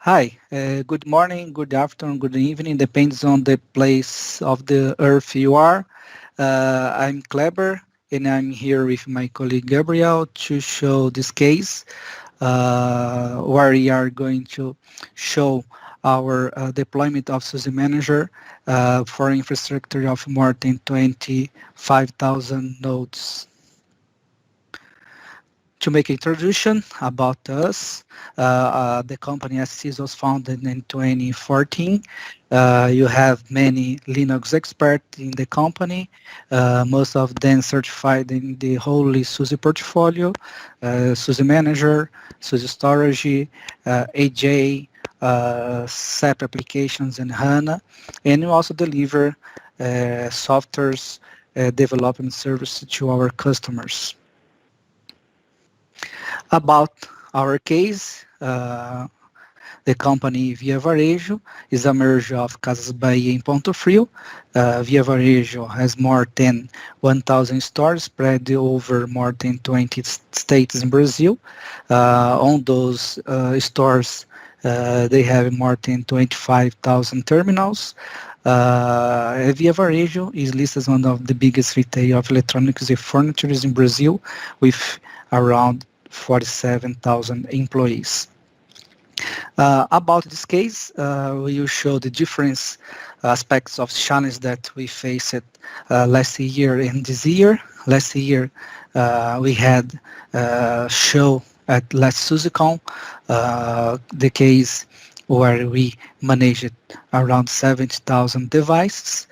Hi, good morning, good afternoon, good evening, depends on the place of the earth you are. I'm Kleber and I'm here with my colleague Gabriel to show this case where we are going to show our deployment of SUSE Manager for infrastructure of more than 25,000 nodes. To make introduction about us, the company SUSE was founded in 2014. You have many Linux experts in the company, most of them certified in the whole SUSE portfolio, SUSE Manager, SUSE Storage, AJ, SAP applications, and HANA. And we also deliver softwares development service to our customers. About our case, the company Via Varejo is a merger of Casas Bahia and Ponto Frio. Via Varejo has more than 1,000 stores spread over more than 20 states in Brazil. On those stores, they have more than 25,000 terminals. Via Varejo is listed as one of the biggest retail of electronics and furniture in Brazil, with around 47,000 employees. About this case, we will show the different aspects of challenge that we faced last year and this year. Last year, we had show at last SUSECON the case where we managed around 70,000 devices.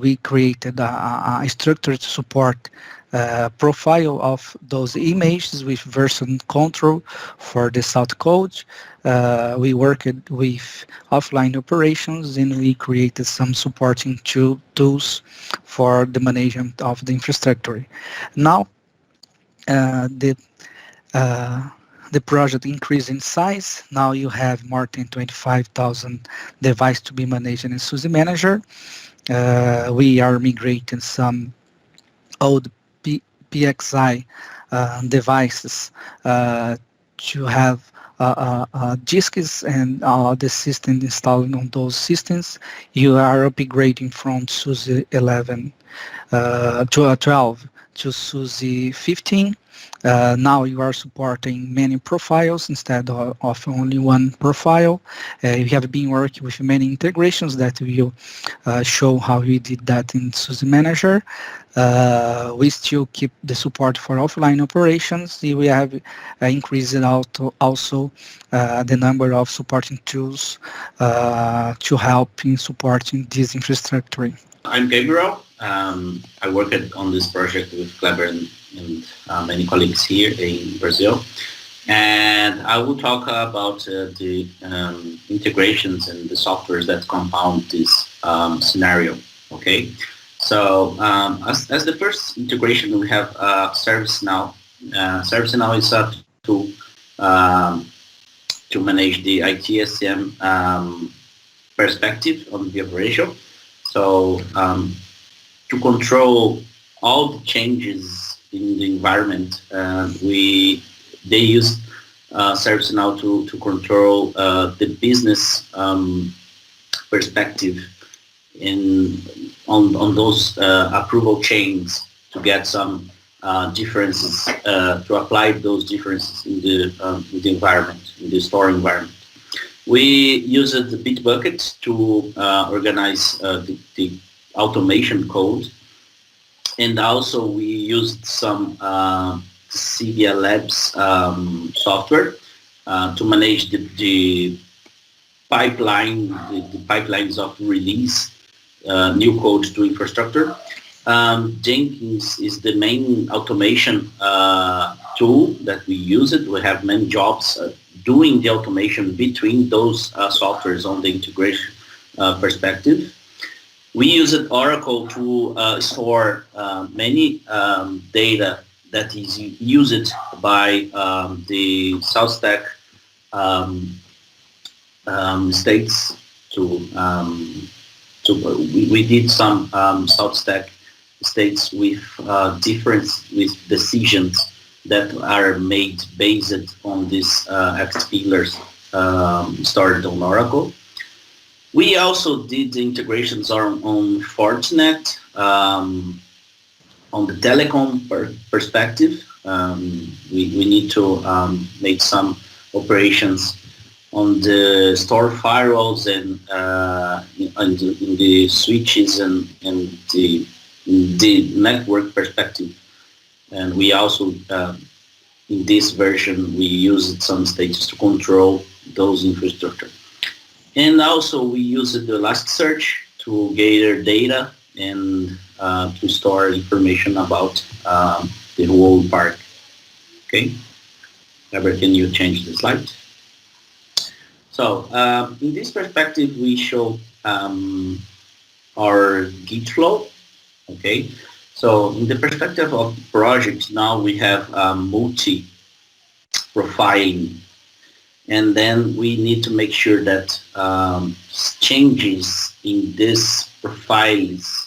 We created a structure to support profile of those images with version control for the source code. We worked with offline operations and we created some supporting tools for the management of the infrastructure. Now, the project increased in size. Now you have more than 25,000 devices to be managed in SUSE Manager. We are migrating some old PXI devices to have disks and the system installed on those systems. You are upgrading from SUSE 11 to 12 to SUSE 15. Now you are supporting many profiles instead of only one profile. We have been working with many integrations that will show how we did that in SUSE Manager. We still keep the support for offline operations. We have increased also the number of supporting tools to help in supporting this infrastructure. I'm Gabriel. I worked on this project with Kleber and many colleagues here in Brazil. And I will talk about the integrations and the softwares that compound this scenario. Okay. So as the first integration, we have ServiceNow. ServiceNow is a tool to manage the ITSM perspective on the operation. So to control all the changes in the environment, they use ServiceNow to control the business perspective on those approval chains to get some differences, to apply those differences in the environment, in the store environment. We used the bitbucket to organize the automation code, and also we used some CBA Labs software to manage the pipeline, the pipelines of release new code to infrastructure. Jenkins is the main automation tool that we use. We have many jobs doing the automation between those softwares on the integration perspective. We used Oracle to store many data that is used by the South Stack states we did some South Stack states with decisions that are made based on these X pillars stored on Oracle. We also did the integrations on Fortinet, on the telecom perspective. We need to make some operations on the store firewalls and in the switches and the network perspective. And we also, in this version, we used some stages to control those infrastructure. And also we used the Elasticsearch to gather data and to store information about the whole park. Okay, Robert, can you change the slide? So in this perspective, we show our Git flow. Okay, so in the perspective of the project, now we have multi-profiling, and then we need to make sure that changes in these profiles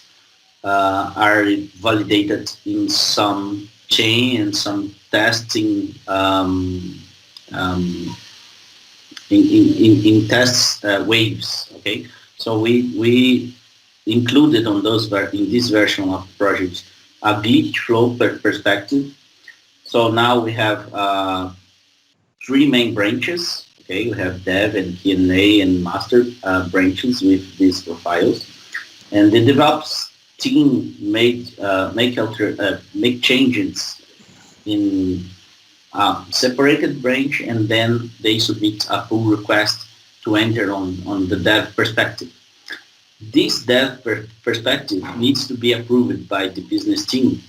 are validated in some chain and some testing in test waves. Okay, so we included on those in this version of the project a glitch flow perspective. So now we have three main branches. Okay, we have dev and Q&A and master branches with these profiles, and the DevOps team make changes in separated branch, and then they submit a pull request to enter on the dev perspective. This dev perspective needs to be approved by the business team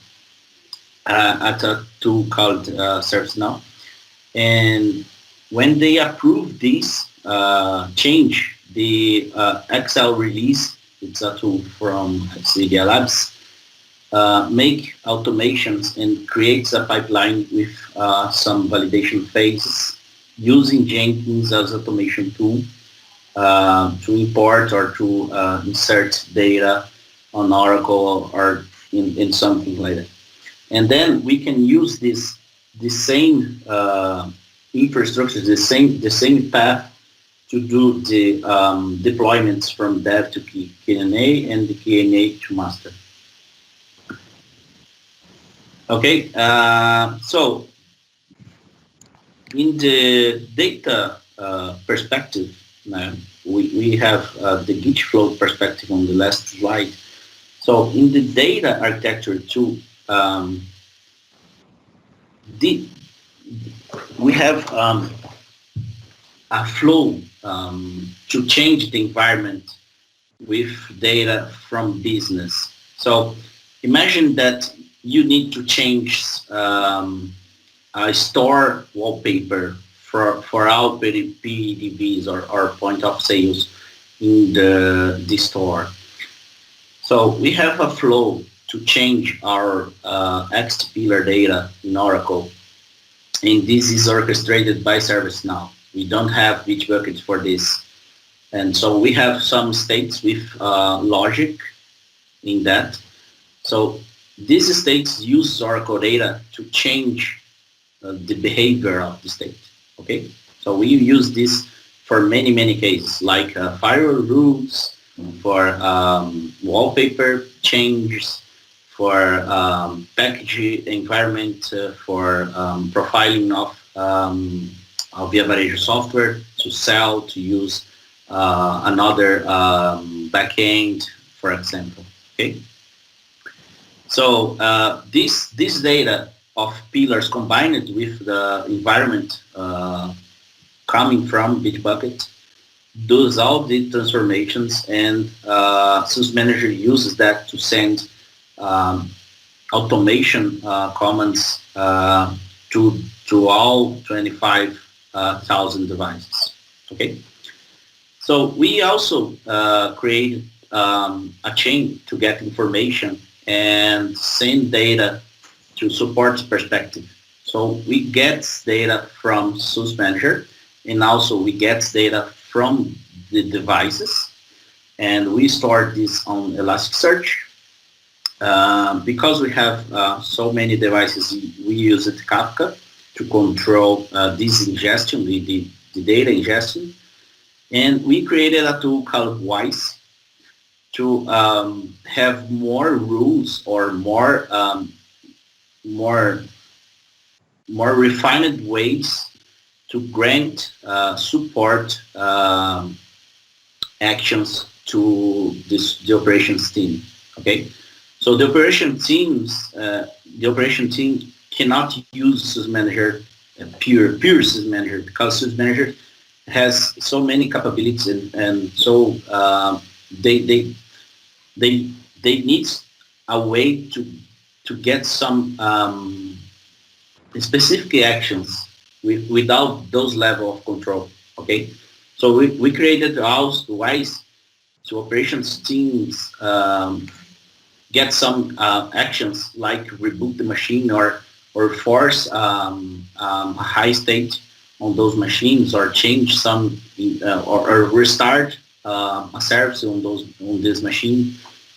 at a tool called ServiceNow. And when they approve this change, the Excel release, it's a tool from Media Labs, make automations and creates a pipeline with some validation phases using Jenkins as automation tool to import or to insert data on Oracle or in something like that. And then we can use the same infrastructure, the same path to do the deployments from dev to Q&A and the Q&A to master. Okay, so in the data perspective, now we have the Git flow perspective on the last slide. So in the data architecture too, we have a flow to change the environment with data from business. So imagine that you need to change a store wallpaper for all PDVs or point of sales in the store. So we have a flow to change our X pillar data in Oracle, and this is orchestrated by ServiceNow. We don't have bitbucket for this. And so we have some states with logic in that. So these states use Oracle data to change the behavior of the state. Okay, so we use this for many, many cases, like firewall rules, for wallpaper changes, for package environment, for profiling of Via Varejo software to sell, to use another backend, for example. Okay, so this data of pillars combined with the environment coming from Bitbucket does all the transformations, and SUSE Manager uses that to send automation commands to all 25,000 devices. Okay, so we also create a chain to get information and send data to support perspective. So we get data from SUSE Manager, and also we get data from the devices, and we store this on Elasticsearch. Because we have so many devices, we use Kafka to control this ingestion, the the data ingestion. And we created a tool called WISE to have more rules or more more refined ways to grant support actions to the operations team. Okay, so the operation team cannot use SUSE Manager, pure SUSE Manager, because SUSE Manager has so many capabilities, and so they they they they need a way to get some specific actions without those level of control. Okay, so we created also WISE to operations teams get some actions like reboot the machine or force a high state on those machines, or change some or restart a service on this machine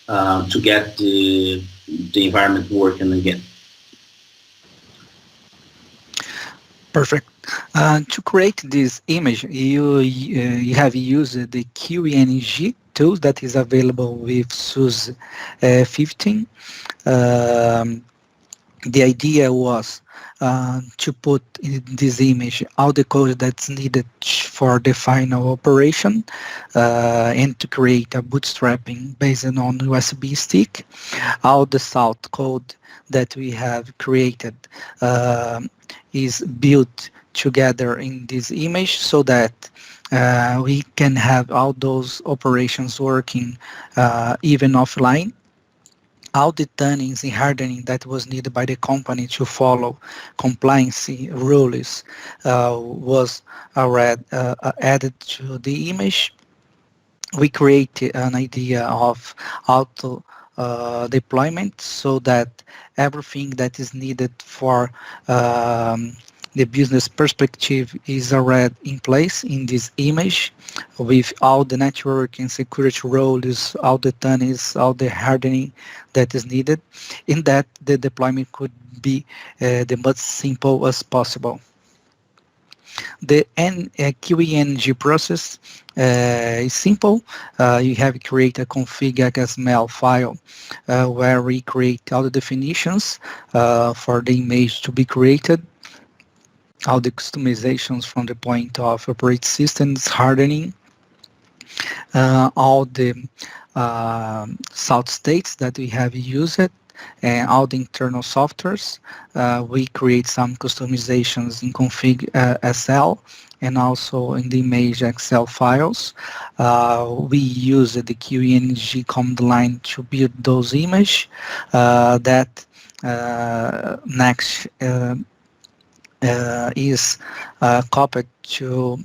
to get the environment working again. Perfect. To create this image, you have used the QNG tool that is available with SUSE 15. Um, the idea was to put in this image all the code that's needed for the final operation, and to create a bootstrapping based on USB stick. All the salt code that we have created is built together in this image, so that we can have all those operations working even offline. All the tunings and hardening that was needed by the company to follow compliance rules was already added to the image. We created an idea of auto deployment, so that everything that is needed for the business perspective is already in place in this image, with all the network and security roles, all the tunnels, all the hardening that is needed, in that the deployment could be the most simple as possible. The QENG process is simple. You have to create a config XML file where we create all the definitions for the image to be created, all the customizations from the point of operating systems, hardening, all the salt states that we have used, and all the internal softwares. We create some customizations in config SL and also in the image Excel files. We use the QENG command line to build those images that next is copied to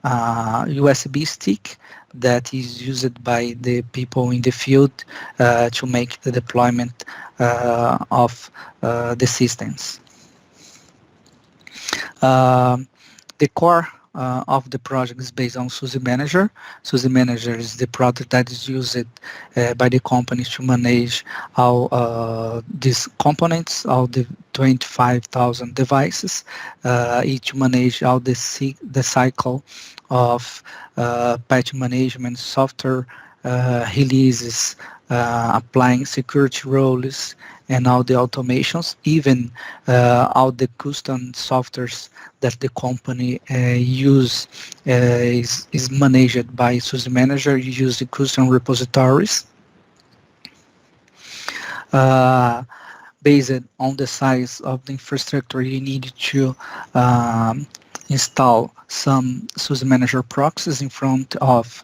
USB stick that is used by the people in the field to make the deployment of the systems. The core of the project is based on SUSE Manager. SUSE Manager is the product that is used by the companies to manage all these components, all the 25,000 devices, each manage all the cycle of patch management, software releases, applying security roles, and all the automations, even all the custom softwares that the company use is managed by SUSE Manager. You use the custom repositories. Based on the size of the infrastructure, you need to install some SUSE Manager proxies in front of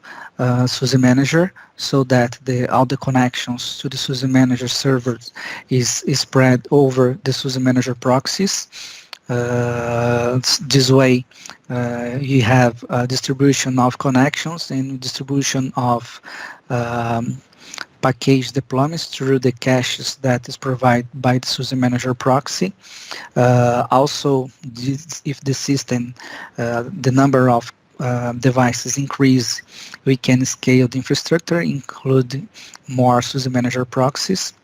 SUSE Manager, so that all the connections to the SUSE Manager servers is spread over the SUSE Manager proxies. This way, you have a distribution of connections and distribution of package deployments through the caches that is provided by the SUSE Manager proxy. Also, if the system, the number of devices increase, we can scale the infrastructure, include more SUSE Manager proxies.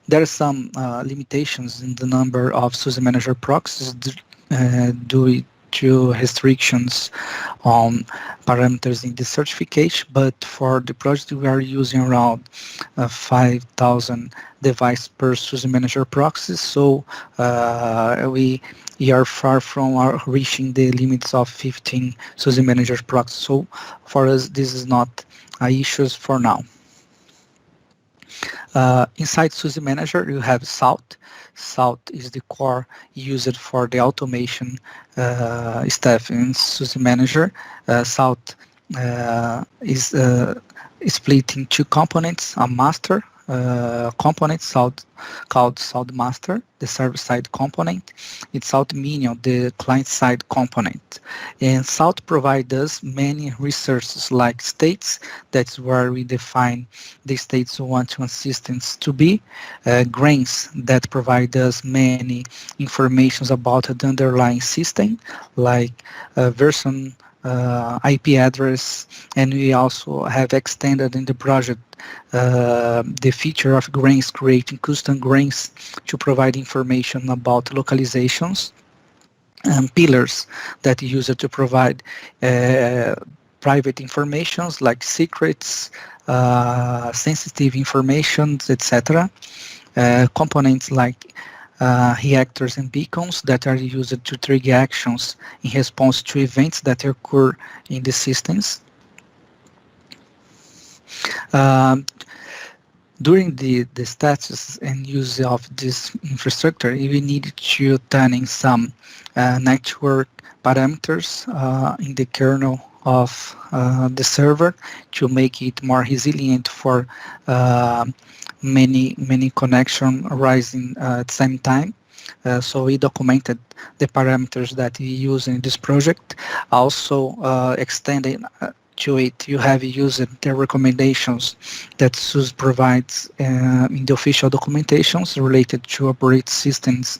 There are some limitations in the number of SUSE Manager proxies due to restrictions on parameters in the certification, but for the project we are using around 5,000 device per SUSE Manager proxy, so we are far from reaching the limits of 15 SUSE Manager proxies. So for us, this is not issues for now. Inside SUSE Manager, you have Salt. Salt is the core used for the automation stuff in SUSE Manager. Salt is split in two components: a master component called Salt Master, the server-side component. It's Salt Minion, the client-side component. And Salt provides us many resources like states. That's where we define the states we want one systems to be. Grains that provide us many informations about the underlying system, like version, IP address, and we also have extended in the project the feature of grains, creating custom grains to provide information about localizations, and pillars that use it to provide private informations like secrets, sensitive informations, etc. Components like reactors and beacons that are used to trigger actions in response to events that occur in the systems. During the status and use of this infrastructure, we need to turn in some network parameters in the kernel of the server to make it more resilient for many connection arising at the same time. So we documented the parameters that we use in this project. Also extending to it, you have used the recommendations that SUSE provides in the official documentations related to operating systems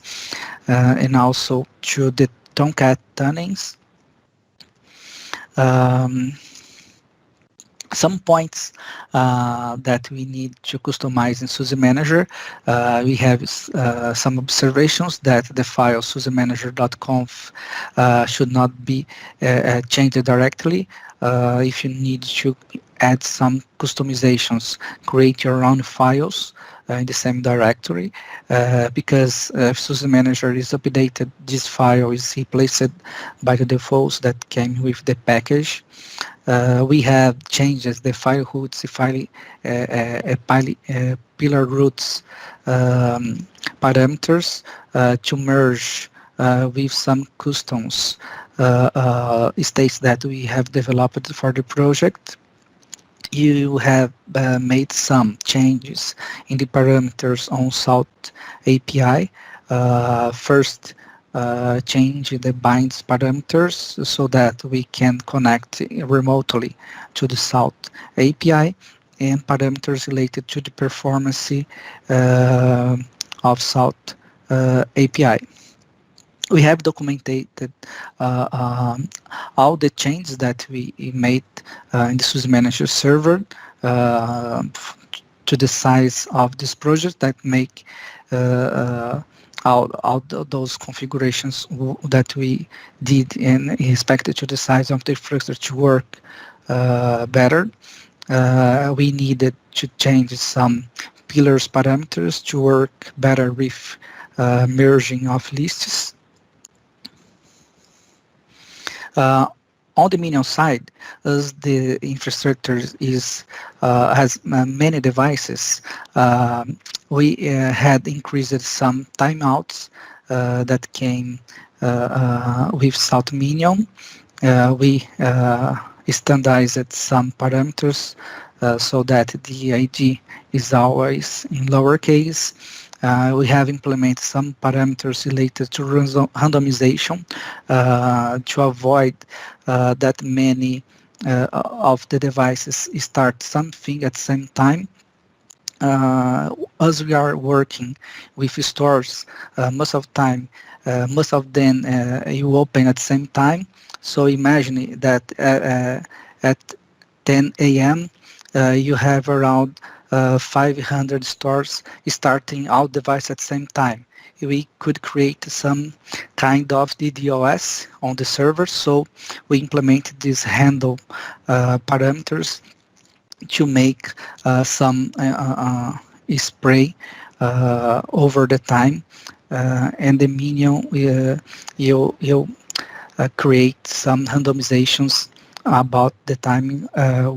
and also to the Tomcat tunings. Some points that we need to customize in SUSE Manager. We have some observations that the file susemanager.conf should not be changed directly. If you need to add some customizations, create your own files in the same directory, because if SUSE Manager is updated, this file is replaced by the defaults that came with the package. We have changes the file roots, pillar roots parameters to merge with some customs states that we have developed for the project. You have made some changes in the parameters on Salt API. First, change the binds parameters so that we can connect remotely to the Salt API, and parameters related to the performance of Salt API. We have documented all the changes that we made in the SUSE Manager server to the size of this project that make all those configurations that we did and expected to the size of the infrastructure to work better. We needed to change some pillars parameters to work better with merging of lists. On the Minion side, as the infrastructure has many devices, we had increased some timeouts that came with Salt Minion. We standardized some parameters so that the ID is always in lowercase. We have implemented some parameters related to randomization to avoid that many of the devices start something at the same time. As we are working with stores, most of them you open at the same time. So imagine that at 10 a.m. You have around 500 stores starting all devices at the same time. we could create some kind of DDoS on the server. So we implemented this handle parameters to make some spray over the time, and the minion you create some randomizations about the timing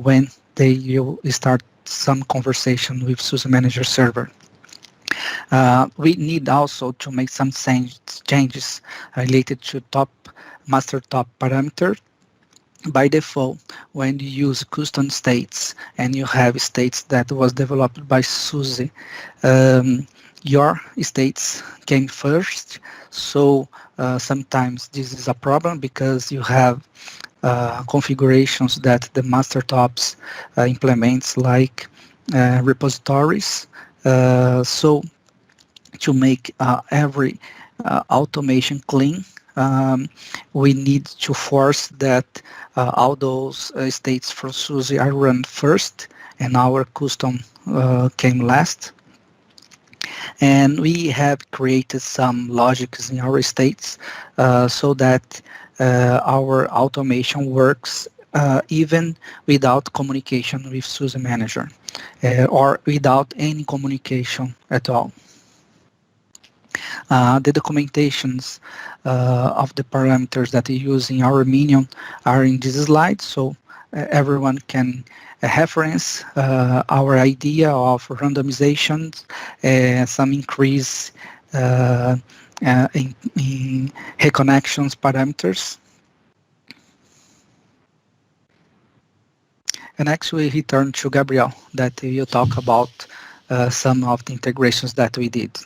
when they you start some conversation with SUSE Manager server. We need also to make some changes related to master top parameter. By default, when you use custom states and you have states that was developed by SUSE, your states came first. So sometimes this is a problem because you have configurations that the master tops implements, like repositories. So to make every automation clean, we need to force that all those states from SUSE are run first and our custom came last. And we have created some logics in our states so that our automation works even without communication with SUSE Manager or without any communication at all. The documentations of the parameters that we use in our minion are in this slide, so everyone can reference our idea of randomizations, some increase in reconnections parameters. And next we return to Gabriel that will talk about some of the integrations that we did.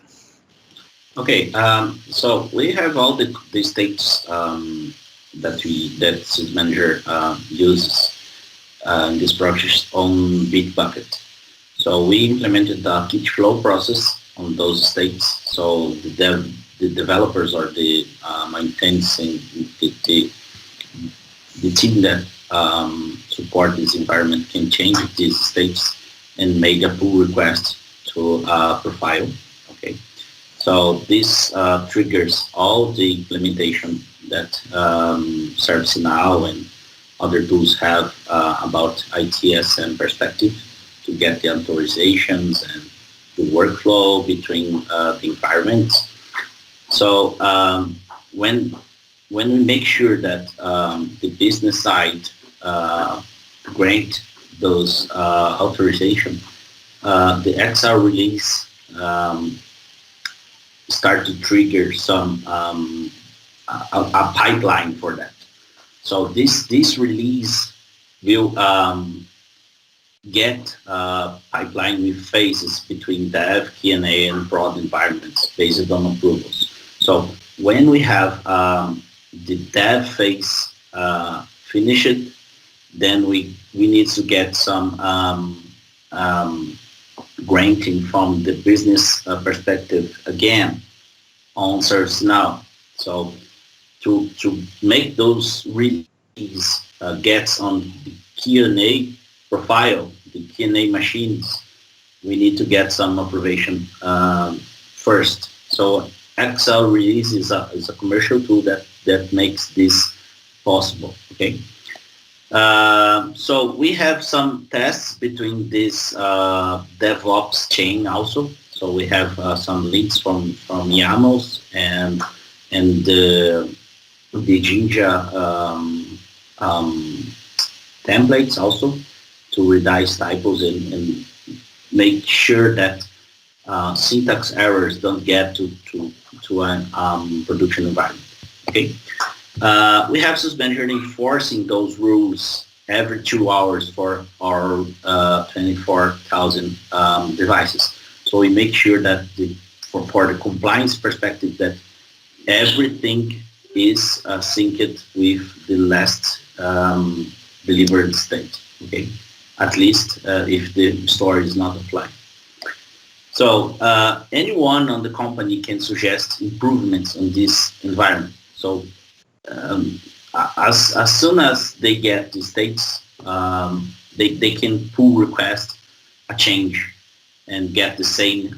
Okay, so we have all the states that SUSE Manager uses in this project on bitbucket. So we implemented the Git flow process on those states. So the developers or the maintainers and the team that support this environment can change these states and make a pull request to profile. Okay. So this triggers all the implementation that ServiceNow and other tools have about ITSM perspective to get the authorizations and the workflow between the environments. So when we make sure that the business side grant those authorization, the XR release start to trigger some a pipeline for that. So this release will get pipeline with phases between dev, Q&A, and prod environments based on approvals. So when we have the dev phase finished, then we need to get some granting from the business perspective again on ServiceNow. So to make those release gets on the Q&A profile, the Q&A machines, we need to get some approbation first. So XL release is a commercial tool that makes this possible. Okay. So we have some tests between this DevOps chain also. So we have some links from YAMLs and the Jinja templates also to redice typos and make sure that syntax errors don't get to an production environment. Okay. We have SUSE Manager enforcing those rules every 2 hours for our 24,000 devices. So we make sure that for the compliance perspective that everything is synced with the last delivered state. Okay, at least if the store is not applied. So anyone on the company can suggest improvements in this environment. So as soon as they get the states, they can pull request a change and get the same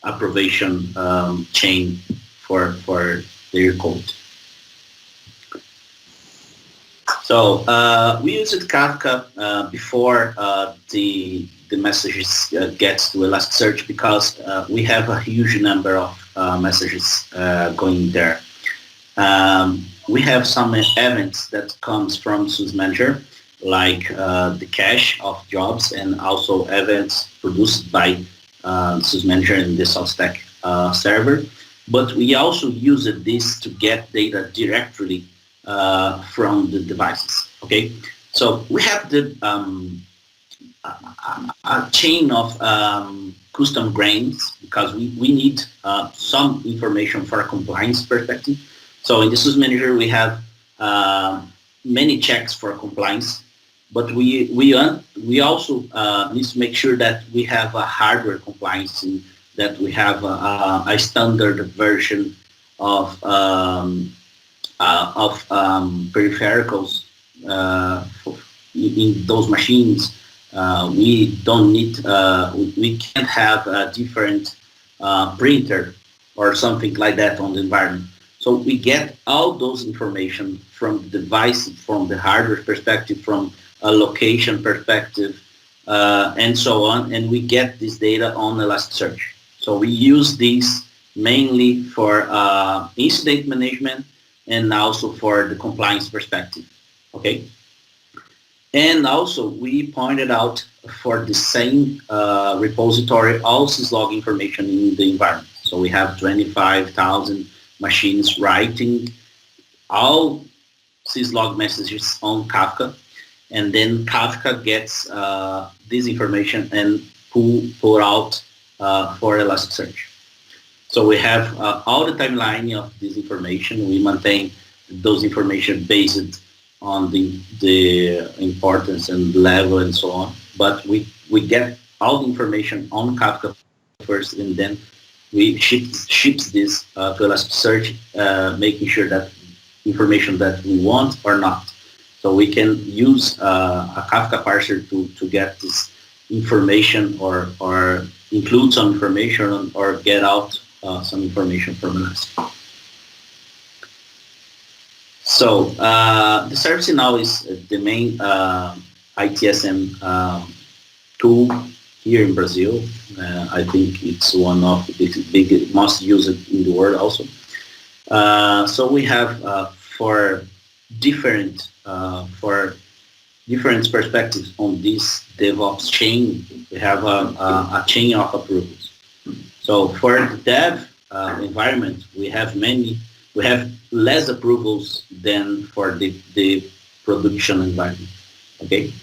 approbation chain for their code. So we used Kafka before the messages gets to Elasticsearch because we have a huge number of messages going there. We have some events that comes from SUSE Manager, like the cache of jobs, and also events produced by SUSE Manager in the SUSECON server. But we also use this to get data directly from the devices. Okay, so we have the a chain of custom grains because we need some information for a compliance perspective. So in the SUSE Manager we have many checks for compliance, but we also need to make sure that we have a hardware compliance, and that we have a standard version of peripherals in those machines. We don't need, we can't have a different printer or something like that on the environment. So we get all those information from the device, from the hardware perspective, from a location perspective, and so on, and we get this data on Elasticsearch. So we use these mainly for incident management and also for the compliance perspective, okay? And also we pointed out for the same repository all syslog information in the environment. So we have 25,000 machines writing all syslog messages on Kafka, and then Kafka gets this information and pull out for Elasticsearch. So we have all the timeline of this information. We maintain those information based on the importance and level and so on. But we get all the information on Kafka first, and then we ships this to Elasticsearch, making sure that information that we want or not. So we can use a Kafka parser to get this information or include some information or get out some information from Elastic. So the ServiceNow is the main ITSM tool here in Brazil. I think it's one of the biggest, most used in the world also. So we have for different perspectives on this DevOps chain, we have a chain of approvals. So for the dev environment, we have less approvals than for the production environment. Okay.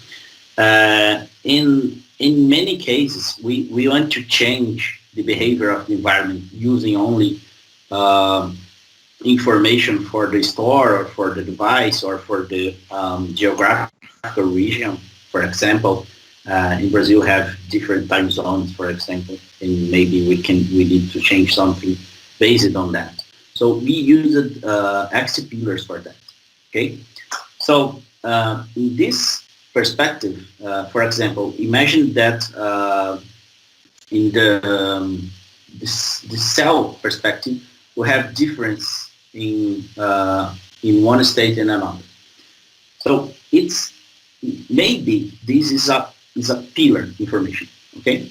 In many cases, we want to change the behavior of the environment using only information for the store or for the device or for the geographical region. For example, in Brazil have different time zones, for example, and maybe we need to change something based on that. So we used XC pillars for that. Okay, so in this perspective, for example, imagine that in the cell perspective, we have difference in one state and another. So it's maybe this is a pillar information. Okay,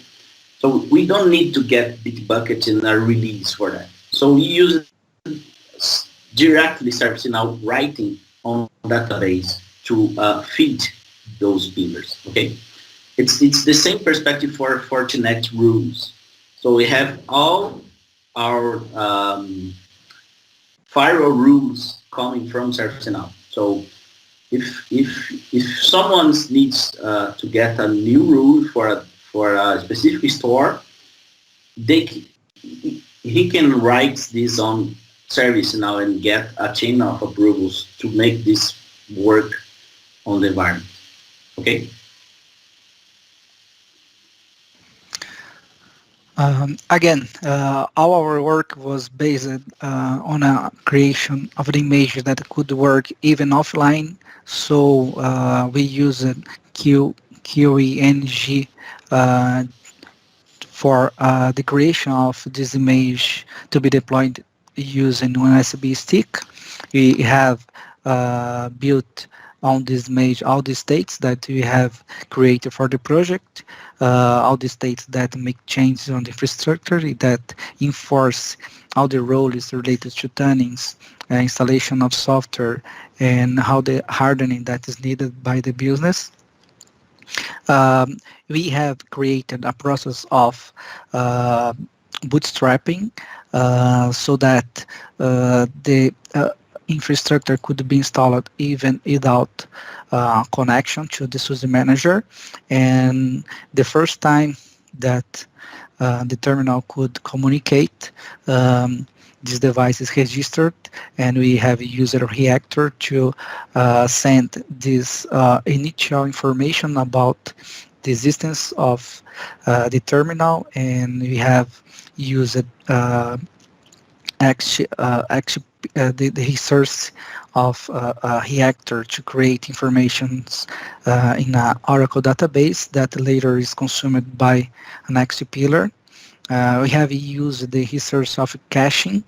so we don't need to get bitbucket in a release for that. So we use directly ServiceNow writing on database to feed those pillars. Okay, it's the same perspective for Fortinet rules. So we have all our firewall rules coming from ServiceNow. So if someone needs to get a new rule for a specific store, he can write this on ServiceNow and get a chain of approvals to make this work on the environment. Okay. Again, all our work was based on a creation of an image that could work even offline. So we used QENG for the creation of this image to be deployed using an USB stick. We have built on this image all the states that we have created for the project, all the states that make changes on the infrastructure, that enforce all the roles related to tunings, installation of software, and how the hardening that is needed by the business. um, we have created a process of uh, bootstrapping so that the infrastructure could be installed even without connection to the SUSE Manager. And the first time that the terminal could communicate, this device is registered, and we have a user reactor to send this initial information about the existence of the terminal, and we have used the resource of a reactor to create informations in an Oracle database that later is consumed by an XPillar. We have used the resource of caching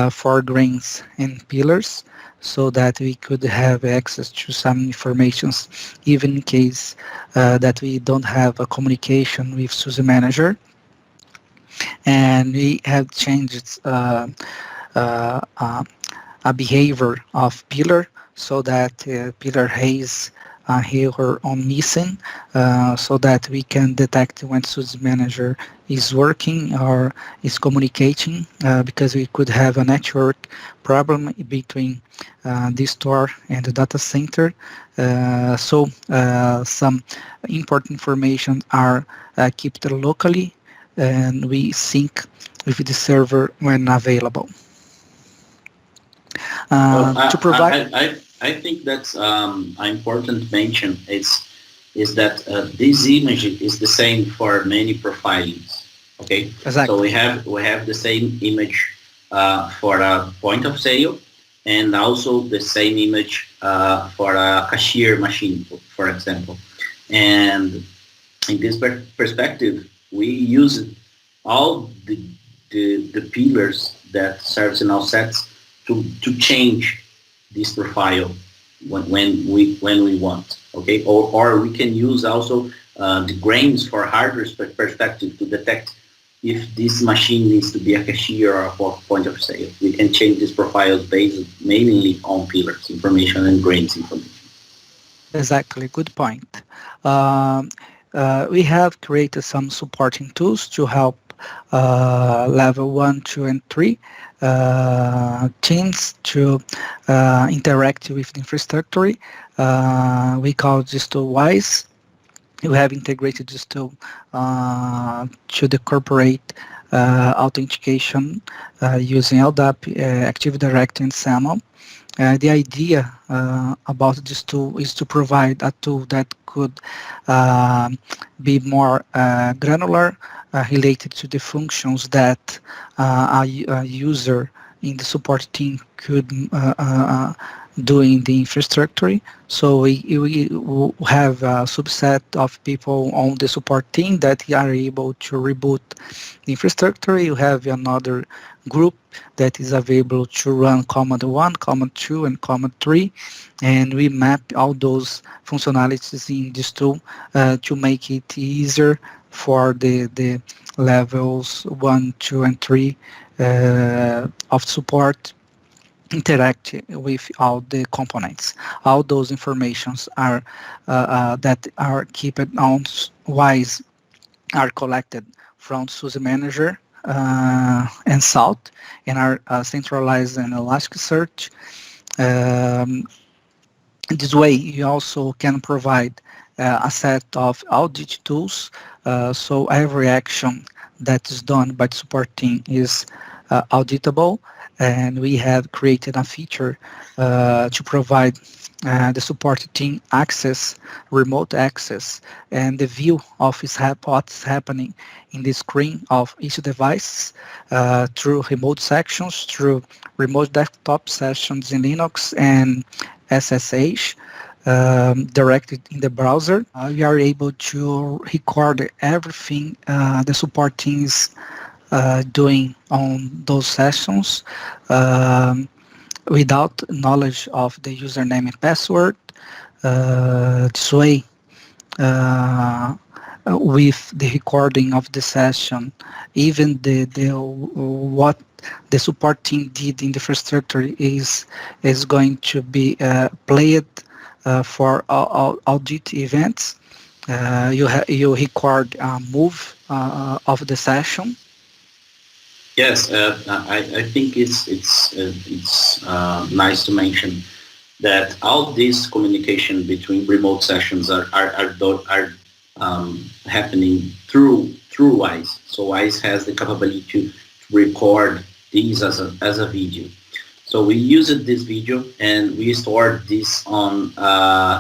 for grains and pillars so that we could have access to some informations even in case that we don't have a communication with SUSE Manager. And we have changed uh, uh, a behavior of pillar so that pillar has her own missing so that we can detect when SUSE Manager is working or is communicating because we could have a network problem between the store and the data center. Some important information are kept locally and we sync with the server when available. Well, To provide I think that's an important mention is that this image is the same for many profilings. Okay, so exactly. we have the same image for a point of sale, and also the same image for a cashier machine, for example. And in this perspective, we use all the pillars that ServiceNow sets to change this profile when we want. Okay, or we can use also the grains for hardware perspective to detect if this machine needs to be a cashier or a point of sale. We can change these profiles based mainly on pillars information and grains information. Exactly, good point. Um, we have created some supporting tools to help level 1, 2, and 3 teams to interact with the infrastructure. We call this tool WISE. We have integrated this tool to the corporate authentication using LDAP, Active Directory, and SAML. The idea about this tool is to provide a tool that could uh, be more granular related to the functions that a user in the support team could do in the infrastructure. So we have a subset of people on the support team that are able to reboot the infrastructure. You have another group that is available to run command 1, command 2, and command 3, and we map all those functionalities in this tool to make it easier for the levels 1, 2, and 3 of support interact with all the components. All those informations are that are kept on WISE are collected from SUSE Manager and Salt and are centralized in Elasticsearch. Um, this way, you also can provide a set of audit tools. So every action that is done by the support team is auditable. And we have created a feature to provide the support team access, remote access, and the view of what's happening in the screen of each device through remote sections, through remote desktop sessions in Linux and SSH. directed in the browser. We are able to record everything the support teams doing on those sessions without knowledge of the username and password. This way, with the recording of the session, even the what the support team did in the infrastructure is going to be played for audit events. You record a move of the session. Yes, I think it's nice to mention that all this communication between remote sessions are happening through WISE. So WISE has the capability to record these as a video. So we used this video and we stored this on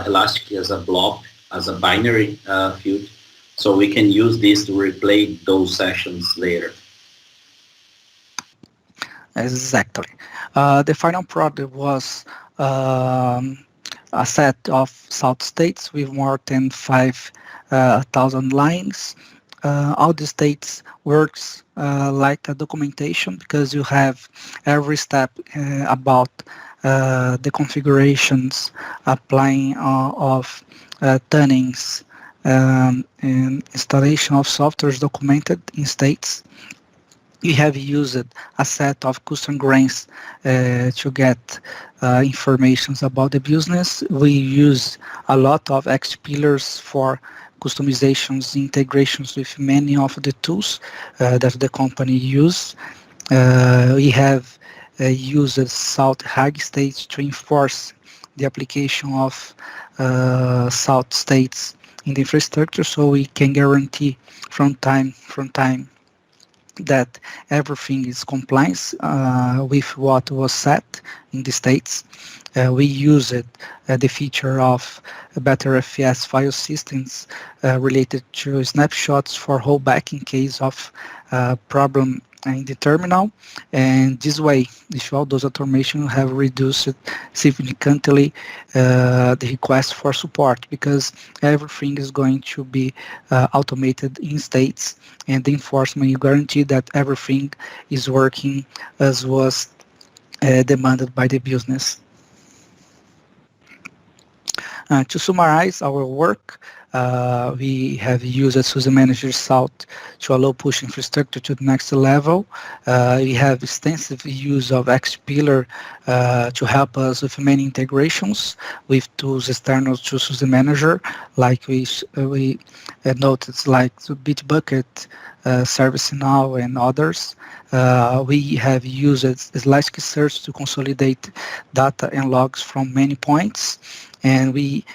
Elastic as a blob, as a binary field. So we can use this to replay those sessions later. Exactly. The final product was a set of salt states with more than 5,000 lines. All the states works like a documentation because you have every step about the configurations, applying of tunings, and installation of software documented in states. We have used a set of custom grains to get informations about the business. We use a lot of X pillars for customizations, integrations with many of the tools that the company use. We have used salt hag states to enforce the application of salt states in the infrastructure, so we can guarantee from time that everything is compliance with what was set in the states. We used the feature of better FS file systems related to snapshots for rollback in case of problem in the terminal. And this way, if all those automation have reduced significantly the request for support, because everything is going to be automated in states, and the enforcement you guarantee that everything is working as was demanded by the business. To summarize our work, we have used SUSE Manager Salt to allow push infrastructure to the next level. We have extensive use of XPillar to help us with many integrations with tools external to SUSE Manager, like we noticed, like bitbucket, ServiceNow, and others. We have used Elasticsearch to consolidate data and logs from many points, and we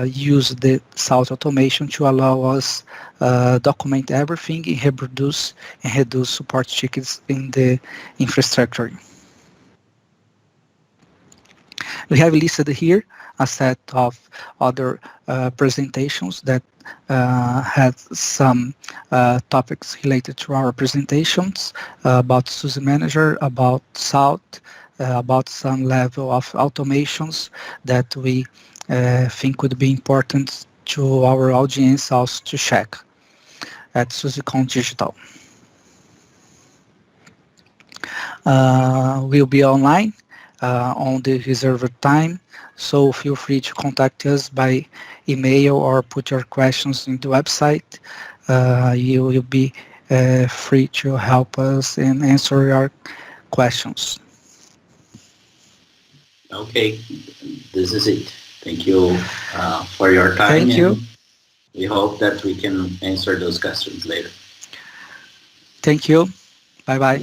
use the Salt automation to allow us document everything and reproduce and reduce support tickets in the infrastructure. We have listed here a set of other presentations that had some topics related to our presentations about SUSE Manager, about Salt, about some level of automations that we think would be important to our audience also to check at SUSECON Digital. We'll be online on the reserved time, so feel free to contact us by email or put your questions in the website. You will be free to help us and answer your questions. Okay, this is it. Thank you for your time. Thank you. We hope that we can answer those questions later. Thank you. Bye-bye.